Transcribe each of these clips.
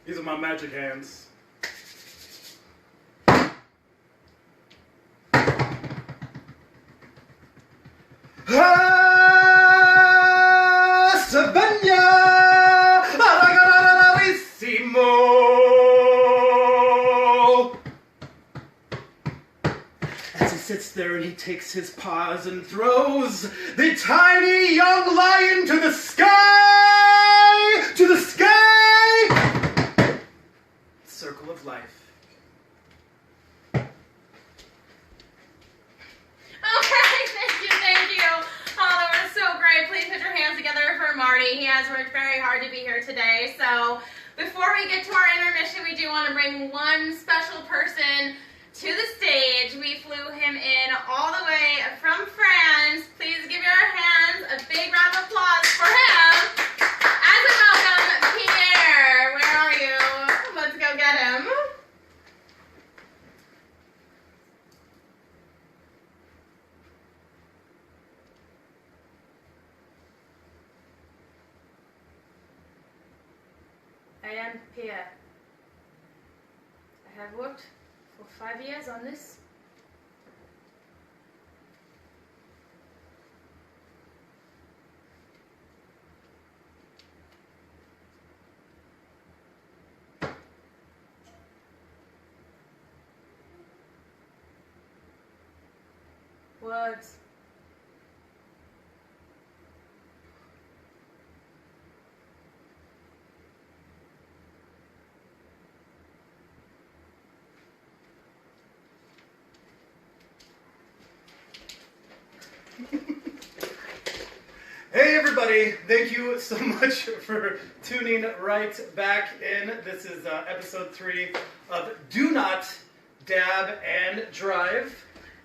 These are my magic hands. As he sits there and he takes his paws and throws the tiny young lion to the sky! To the sky! Circle of life. Marty. He has worked very hard to be here today. So before we get to our intermission, we do want to bring one special person to the stage. We flew him in all the way from France. Please give your hands a big round of applause for him. As we welcome Pierre. Where are you? Let's go get him. I am Pierre. I have worked for 5 years on this. Words. Hey everybody, thank you so much for tuning right back in. This is episode 3 of Do Not Dab and Drive.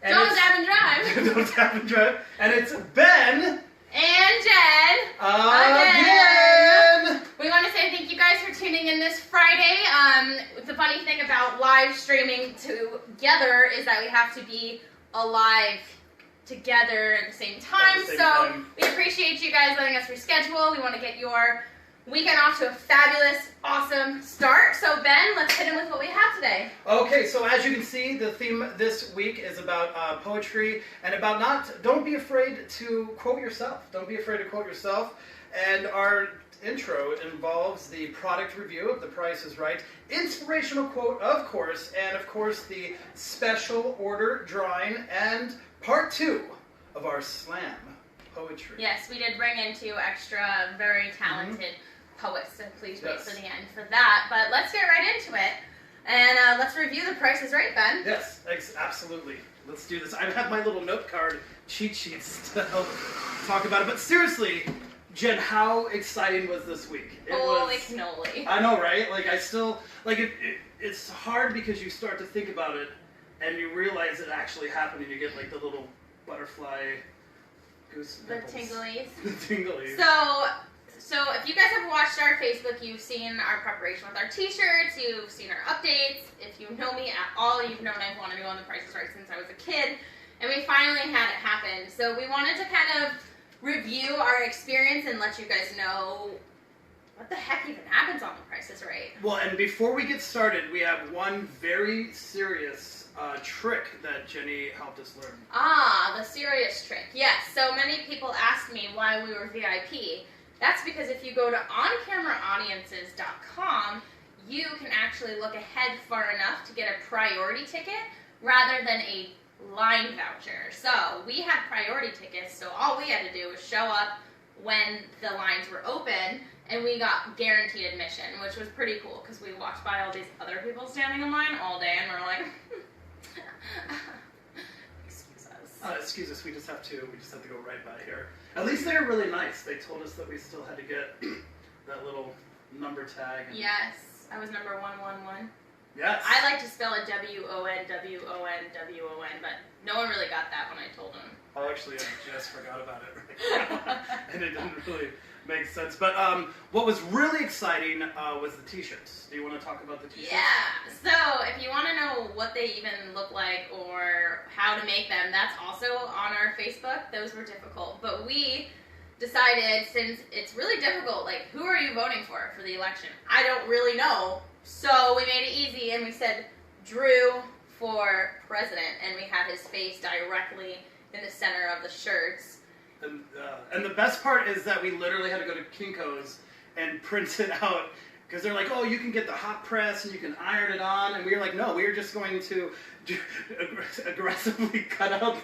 And Don't dab and drive. Don't dab and drive. And it's Ben. And Jen. Again. We want to say thank you guys for tuning in this Friday. The funny thing about live streaming together is that we have to be alive together at the same time. We appreciate you guys letting us reschedule. We want to get your weekend off to a fabulous, awesome start. So Ben, let's hit in with what we have today. Okay, so as you can see, the theme this week is about poetry and about don't be afraid to quote yourself. Don't be afraid to quote yourself. And our intro involves the product review of The Price is Right, inspirational quote, of course, and of course the special order drawing and part 2 of our slam poetry. Yes, we did bring in 2 extra very talented poets, so please wait for the end for that. But let's get right into it, and let's review The Price is Right, Ben. Yes, absolutely. Let's do this. I have my little note card cheat sheets to help talk about it, but seriously, Jen, how exciting was this week? Holy cannoli. I know, right? Like, I still, like, it's hard because you start to think about it and you realize it actually happened and you get, like, the little butterfly goose pimples. The tinglies. The tinglies. So if you guys have watched our Facebook, you've seen our preparation with our t-shirts, you've seen our updates. If you know me at all, you've known I've wanted to go on The Price is Right since I was a kid. And we finally had it happen. So we wanted to kind of review our experience and let you guys know what the heck even happens on The Price is Right. Well, and before we get started, we have one very serious trick that Jenny helped us learn. Ah, the serious trick. Yes, so many people ask me why we were VIP. That's because if you go to oncameraaudiences.com, you can actually look ahead far enough to get a priority ticket rather than a line voucher. So we had priority tickets, so all we had to do was show up when the lines were open, and we got guaranteed admission, which was pretty cool because we walked by all these other people standing in line all day, and we're like, excuse us. Excuse us, we just have to go right by here. At least they were really nice. They told us that we still had to get that little number tag. Yes, I was number 111. Yes. I like to spell it W-O-N-W-O-N-W-O-N, but no one really got that when I told them. Oh, actually, I just forgot about it right now. And it didn't really make sense. But what was really exciting was the t-shirts. Do you want to talk about the t-shirts? Yeah. So if you want to know what they even look like or how to make them, that's also on our Facebook. Those were difficult. But we decided, since it's really difficult, like, who are you voting for the election? I don't really know. So we made it easy, and we said Drew for president, and we had his face directly in the center of the shirts. And the best part is that we literally had to go to Kinko's and print it out, because they're like, oh, you can get the hot press and you can iron it on, and we were like, no, we are just going to aggressively cut out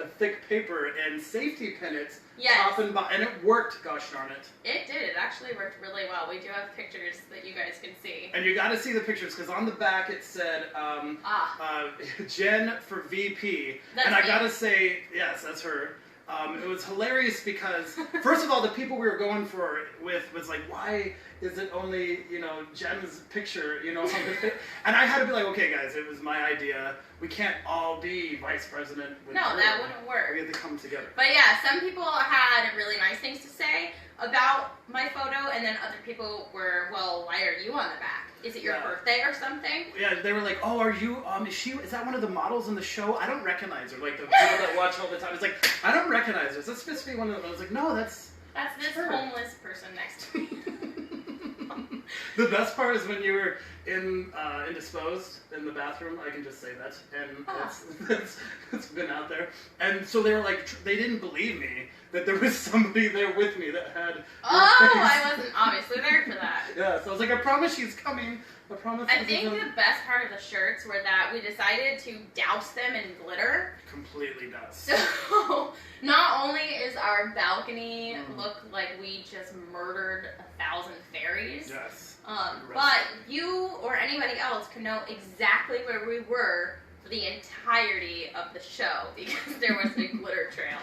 a thick paper and safety pin it. Yes. Top and bottom, and it worked, gosh darn it. It did. It actually worked really well. We do have pictures that you guys can see. And you got to see the pictures, because on the back it said, Jen for VP. That's and I me. got to say, yes, that's her. It was hilarious because, first of all, the people we were going with was like, why is it only, Jen's picture, and I had to be like, okay, guys, it was my idea. We can't all be vice president. With No, Drew. that wouldn't work. We had to come together. But yeah, some people had really nice things to say about my photo, and then other people were, well, why are you on the back? Is it your birthday or something? Yeah, they were like, oh, are you, is that one of the models in the show? I don't recognize her. Like, the people that watch all the time. It's like, I don't recognize her. Is that supposed to be one of them? I was like, no, that's this her. homeless person next to me. The best part is when you were indisposed in the bathroom. I can just say that, and it's been out there. And so they were like, they didn't believe me that there was somebody there with me that had. I wasn't obviously there for that. Yeah, so I was like, I promise she's coming. I promise. I think the best part of the shirts were that we decided to douse them in glitter. Completely does. So not only is our balcony look like we just murdered 1,000 fairies. Yes. But you or anybody else can know exactly where we were for the entirety of the show because there was a glitter trail.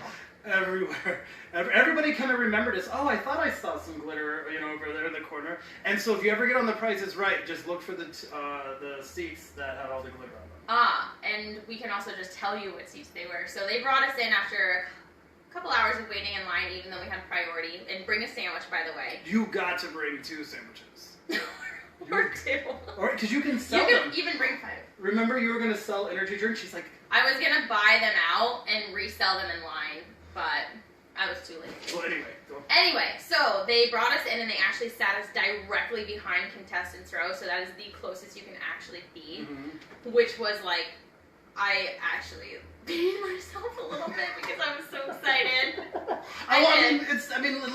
Everywhere. Everybody kind of remembered us. Oh, I thought I saw some glitter, over there in the corner. And so if you ever get on The Price is Right, just look for the seats that had all the glitter on them. And we can also just tell you what seats they were. So they brought us in after a couple hours of waiting in line, even though we had priority, and bring a sandwich, by the way. You got to bring 2 sandwiches. Or 2. Or, because you can sell them. You can even bring 5. Remember you were going to sell energy drinks? She's like... I was going to buy them out and resell them in line, but I was too late. Well, Anyway, so they brought us in and they actually sat us directly behind contestants row, so that is the closest you can actually be, which was like, I actually peed myself a little bit because I was so excited.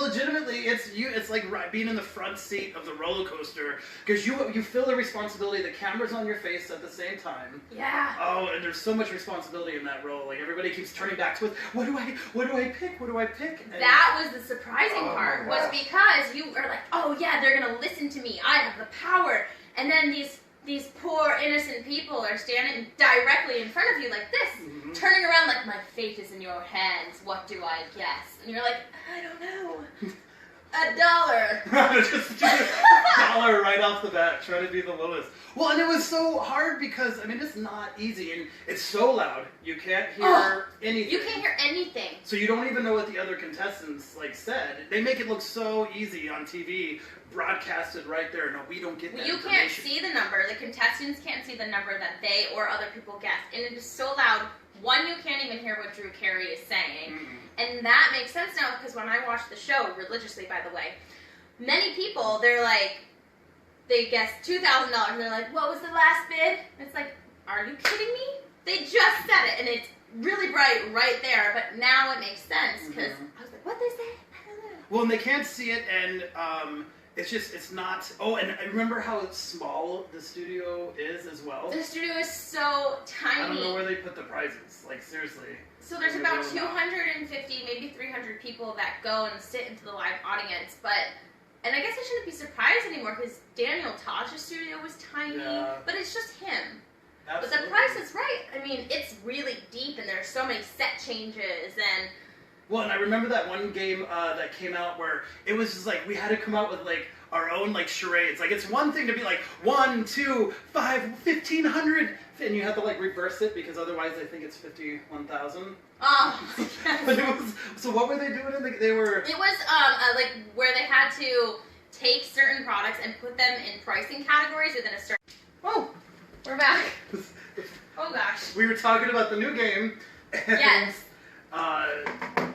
Legitimately, it's like being in the front seat of the roller coaster because you feel the responsibility. The camera's on your face at the same time. Yeah. Oh, and there's so much responsibility in that role. Like everybody keeps turning back to it. What do I pick? What do I pick? And that was the surprising part, was because you are like, oh yeah, they're gonna listen to me. I have the power. And then these poor innocent people are standing directly in front of you like this, turning around like, my fate is in your hands, what do I guess? And you're like, I don't know. $1. Just do $1 right off the bat, trying to be the lowest. Well, and it was so hard because, it's not easy, and it's so loud, you can't hear anything. You can't hear anything. So you don't even know what the other contestants, said. They make it look so easy on TV, broadcasted right there. No, we don't get that You can't see the number. The contestants can't see the number that they or other people guess. And it is so loud, one, you can't even hear what Drew Carey is saying. And that makes sense now because when I watch the show, religiously by the way, many people, they're like, they guess $2,000 and they're like, what was the last bid? And it's like, are you kidding me? They just said it and it's really bright right there, but now it makes sense because I was like, what'd they say? I don't know. Well, and they can't see it, and it's not. Oh, and I remember how small the studio is as well. The studio is so tiny. I don't know where they put the prizes. Seriously. So there's about 250, maybe 300 people that go and sit into the live audience, and I guess I shouldn't be surprised anymore because Daniel Taj's studio was tiny, but it's just him. Absolutely. But The Price is Right. It's really deep, and there's so many set changes, and... Well, and I remember that one game that came out where it was just we had to come out with our own charades. It's one thing to be 1, 2, 5, 1,500, and you have to reverse it because otherwise they think it's 51,000. Oh, yes. But it was. So what were they doing? They were. It was where they had to take certain products and put them in pricing categories within a certain. Oh, we're back. Oh gosh. We were talking about the new game. And, yes.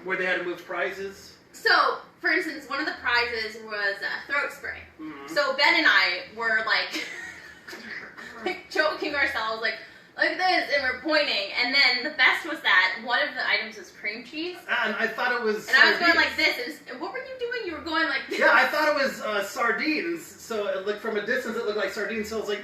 Where they had to move prizes. So for instance, one of the prizes was throat spray. Mm-hmm. So Ben and I were like, like joking ourselves, like this, and we're pointing. And then the best was that one of the items was cream cheese. And I thought it was. And I was going like this. And what were you doing? You were going like this. Yeah, I thought it was sardines. So it looked from a distance, it looked like sardines. So I was like,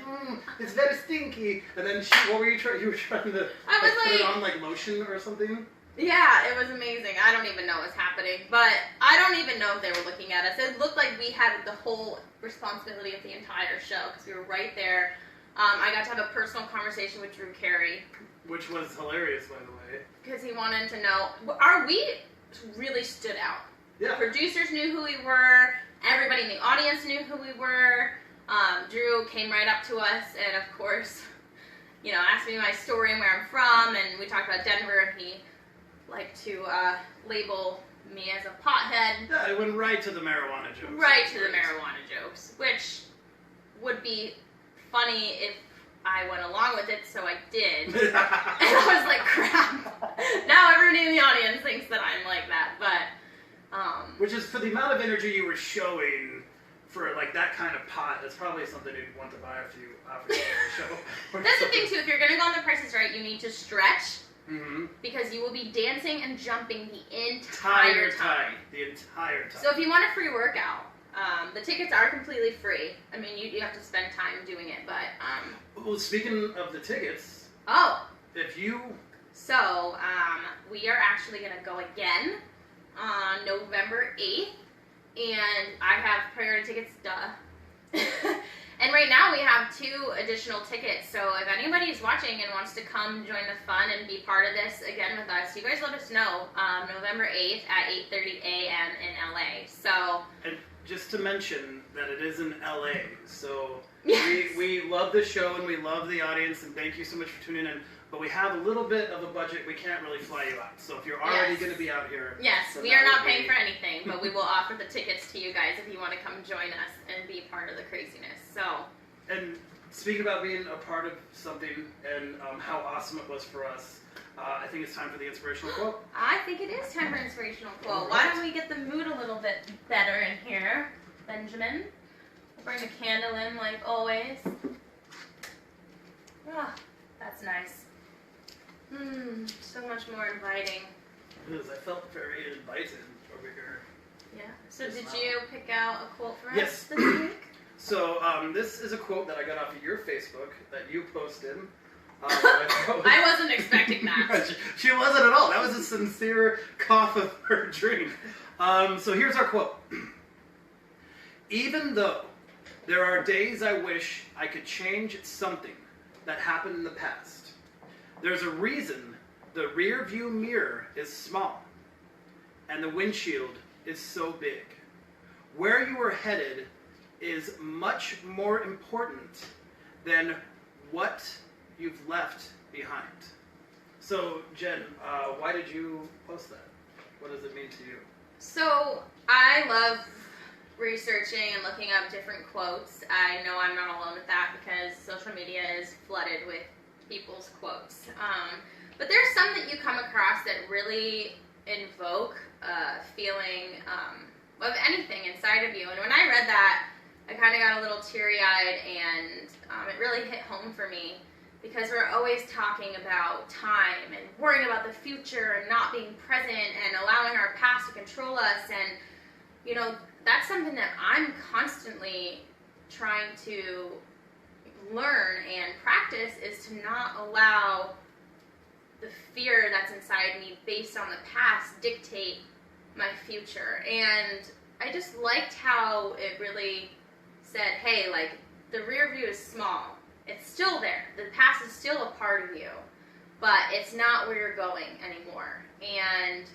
it's very stinky. And then what were you trying? You were trying to put it on like lotion or something. Yeah, it was amazing. I don't even know what's happening, but I don't even know if they were looking at us. It looked like we had the whole responsibility of the entire show because we were right there. I got to have a personal conversation with Drew Carey. Which was hilarious, by the way. Because he wanted to know, we really stood out. Yeah. The producers knew who we were. Everybody in the audience knew who we were. Drew came right up to us and, of course, asked me my story and where I'm from. And we talked about Denver, and he liked to label me as a pothead. Yeah, it went right to the marijuana jokes. Right to the marijuana jokes, which would be funny if I went along with it, so I did. And I was like, crap. Now everybody in the audience thinks that I'm like that, but... Which is, for the amount of energy you were showing for, like, that kind of pot, it's probably something you'd want to buy after you the show. That's the thing, too. If you're going to go on The Price is Right, you need to stretch. Mm-hmm. Because you will be dancing and jumping the entire time. The entire time. So if you want a free workout, the tickets are completely free. I mean, you have to spend time doing it, but... Well, speaking of the tickets... Oh! If you... So, we are actually going to go again on November 8th, and I have priority tickets, duh. And right now we have 2 additional tickets, so if anybody is watching and wants to come join the fun and be part of this again with us, you guys let us know. November 8th at 8:30 a.m. in LA. So, and just to mention that it is in LA, so yes. we love the show and we love the audience, and thank you so much for tuning in. But we have a little bit of a budget. We can't really fly you out. So if you're already going to be out here... Yes, we are not paying for anything, but we will offer the tickets to you guys if you want to come join us and be part of the craziness. So. And speaking about being a part of something and how awesome it was for us, I think it's time for the inspirational quote. I think it is time for inspirational quote. Why don't we get the mood a little bit better in here, Benjamin? We'll bring a candle in like always. Ah, that's nice. So much more inviting. It is. I felt very invited over here. Yeah. So did you pick out a quote for us Yes. this week? So this is a quote that I got off of your Facebook that you posted. I wasn't expecting that. She wasn't at all. That was a sincere cough of her drink. So here's our quote. Even though there are days I wish I could change something that happened in the past, there's a reason the rear view mirror is small and the windshield is so big. Where you are headed is much more important than what you've left behind. So, Jen, why did you post that? What does it mean to you? So, I love researching and looking up different quotes. I know I'm not alone with that because social media is flooded with people's quotes. But there's some that you come across that really invoke a feeling of anything inside of you. And when I read that, I kind of got a little teary-eyed, and it really hit home for me because we're always talking about time and worrying about the future and not being present and allowing our past to control us. And, that's something that I'm constantly trying to learn and practice, is to not allow the fear that's inside me based on the past dictate my future. And I just liked how it really said, hey, like, the rear view is small. It's still there. The past is still a part of you, but it's not where you're going anymore. And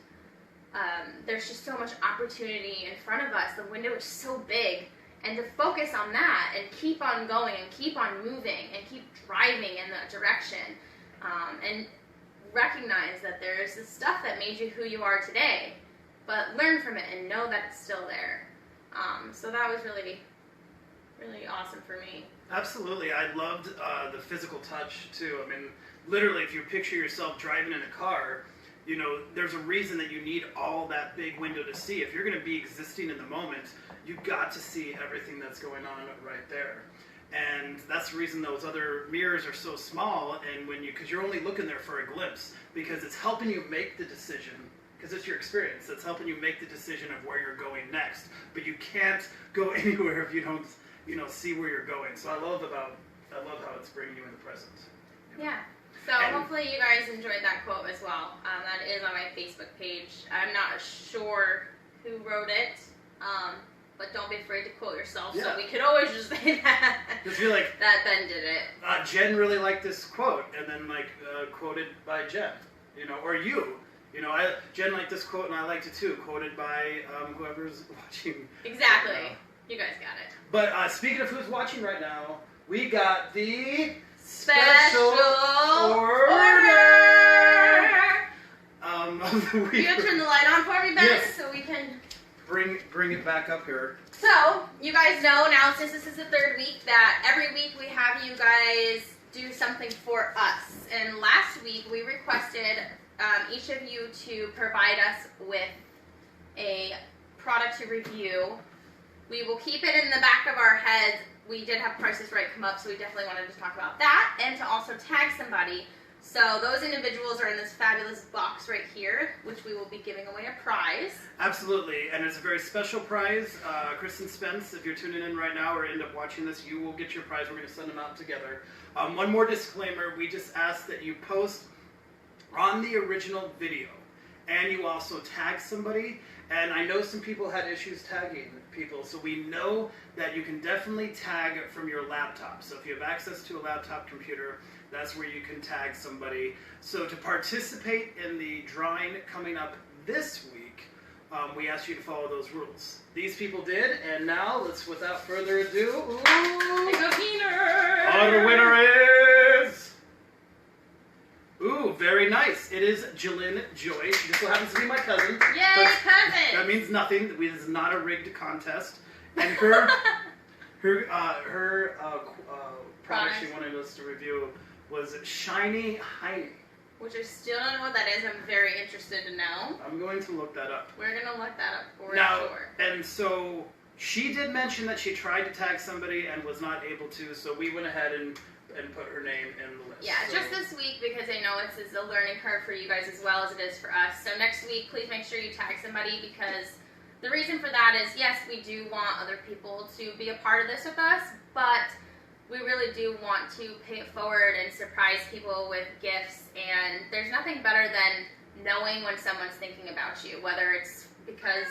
there's just so much opportunity in front of us. The window is so big. And to focus on that and keep on going and keep on moving and keep driving in that direction, and recognize that there's this stuff that made you who you are today, but learn from it and know that it's still there. So that was really, really awesome for me. Absolutely. I loved the physical touch, too. I mean, literally, if you picture yourself driving in a car, there's a reason that you need all that big window to see. If you're going to be existing in the moment, you've got to see everything that's going on right there. And that's the reason those other mirrors are so small, and because you're only looking there for a glimpse, because it's helping you make the decision, because it's your experience that's helping you make the decision of where you're going next. But you can't go anywhere if you don't, see where you're going. So I love how it's bringing you in the present. Yeah. So hopefully you guys enjoyed that quote as well. That is on my Facebook page. I'm not sure who wrote it. But don't be afraid to quote yourself. Yeah. So we could always just say that. Just feel like that Ben did it. Jen really liked this quote, and then quoted by Jen, or you. Jen liked this quote, and I liked it too. Quoted by whoever's watching. Exactly. You guys got it. But speaking of who's watching right now, we got the special order. Of the week. You gotta turn the light on for me, Ben, yes. So we can bring it back up here. So you guys know now, since this is the third week, that every week we have you guys do something for us. And last week we requested each of you to provide us with a product to review. We will keep it in the back of our heads. We did have Prices Right come up, so we definitely wanted to talk about that and to also tag somebody. So those individuals are in this fabulous box right here, which we will be giving away a prize. Absolutely, and it's a very special prize. Kristen Spence, if you're tuning in right now or end up watching this, you will get your prize. We're going to send them out together. One more disclaimer, we just ask that you post on the original video, and you also tag somebody. And I know some people had issues tagging people, so we know that you can definitely tag from your laptop. So if you have access to a laptop computer, that's where you can tag somebody. So to participate in the drawing coming up this week, we asked you to follow those rules. These people did, and now let's, without further ado, our winner is... Ooh, very nice. It is Jalen Joy. She just so happens to be my cousin. Yay, cousin! That means nothing. This is not a rigged contest. And her product she wanted us to review was Shiny Heiny. Which I still don't know what that is. I'm very interested to know. I'm going to look that up. We're going to look that up for sure. And so she did mention that she tried to tag somebody and was not able to, so we went ahead and put her name in the list. Yeah, so just this week, because I know it's a learning curve for you guys as well as it is for us. So next week, please make sure you tag somebody, because the reason for that is, yes, we do want other people to be a part of this with us, but we really do want to pay it forward and surprise people with gifts. And there's nothing better than knowing when someone's thinking about you, whether it's because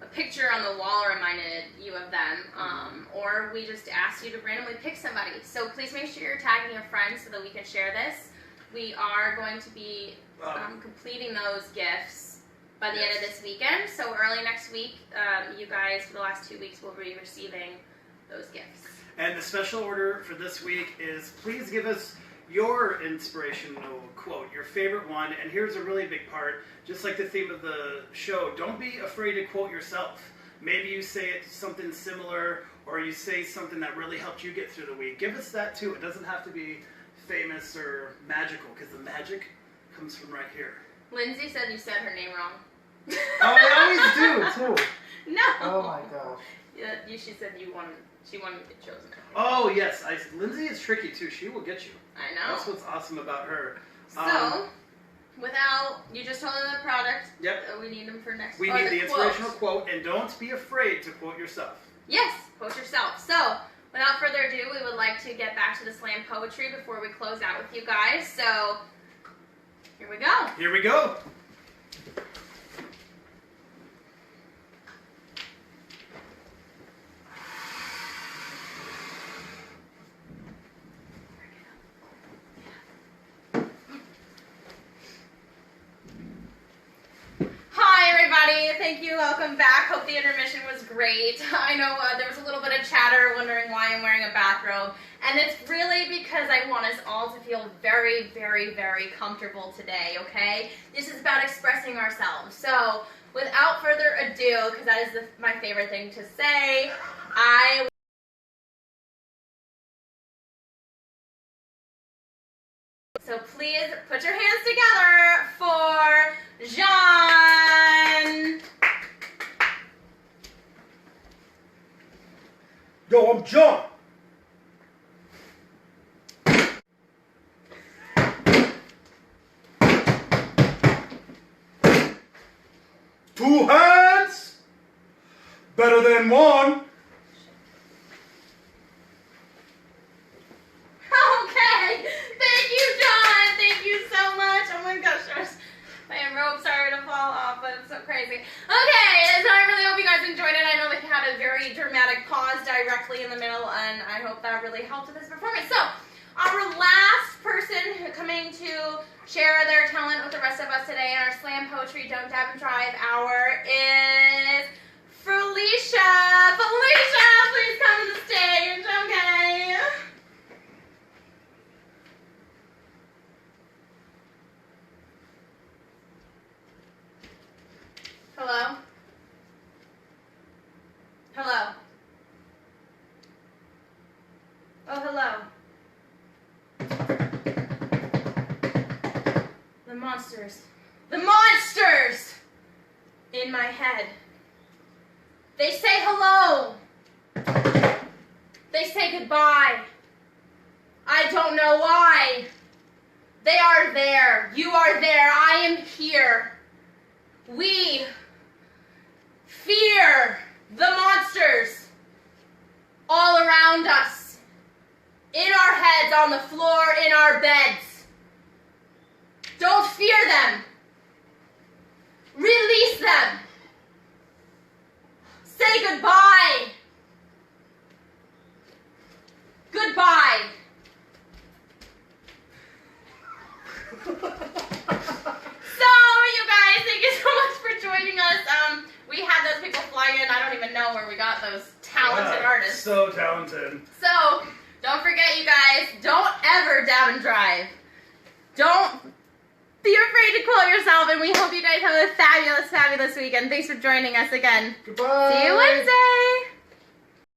a picture on the wall reminded you of them, or we just asked you to randomly pick somebody. So please make sure you're tagging your friends so that we can share this. We are going to be completing those gifts by the end of this weekend. So early next week, you guys, for the last 2 weeks, will be receiving those gifts. And the special order for this week is, please give us your inspirational quote, your favorite one. And here's a really big part, just like the theme of the show, don't be afraid to quote yourself. Maybe you say it something similar, or you say something that really helped you get through the week. Give us that too. It doesn't have to be famous or magical, because the magic comes from right here. Lindsay said you said her name wrong. Oh, I always do too. No. Oh my gosh. Yeah, she said she wanted to get chosen. Oh yes, Lindsay is tricky too. She will get you. I know. That's what's awesome about her. So, you just told them the product. Yep. We need them for next. We need the inspirational quote, and don't be afraid to quote yourself. Yes, quote yourself. So, without further ado, we would like to get back to the slam poetry before we close out with you guys. So, here we go. Here we go. Thank you, welcome back. Hope the intermission was great. I know there was a little bit of chatter wondering why I'm wearing a bathrobe, and it's really because I want us all to feel very, very, very comfortable today, okay? This is about expressing ourselves. So, without further ado, because that is my favorite thing to say, I So please put your hands together for John. Yo, I'm John. Two hands, better than one. Okay, thank you, John. Thank you so much. Oh my gosh, my rope's starting to fall off, but it's so crazy. Okay, so I really hope you guys enjoyed it. I know that you had a very dramatic pause directly in the middle, and I hope that really helped with this performance. So, our last person coming to share their talent with the rest of us today in our Slam Poetry Don't Dab and Drive hour is Felicia. Felicia, please come to the stage, okay? Hello? Hello? Oh, hello. The monsters. The monsters! In my head. They say hello. They say goodbye. I don't know why. They are there. You are there. I am here. We fear the monsters all around us. In our heads, on the floor, in our beds. Don't fear them. Release them. Say goodbye. Goodbye. So, you guys, thank you so much for joining us. We had those people fly in. I don't even know where we got those talented artists. So talented. So, don't forget, you guys, don't ever dab and drive. Don't be afraid to quote yourself, and we hope you guys have a fabulous, fabulous weekend. Thanks for joining us again. Goodbye. See you Wednesday.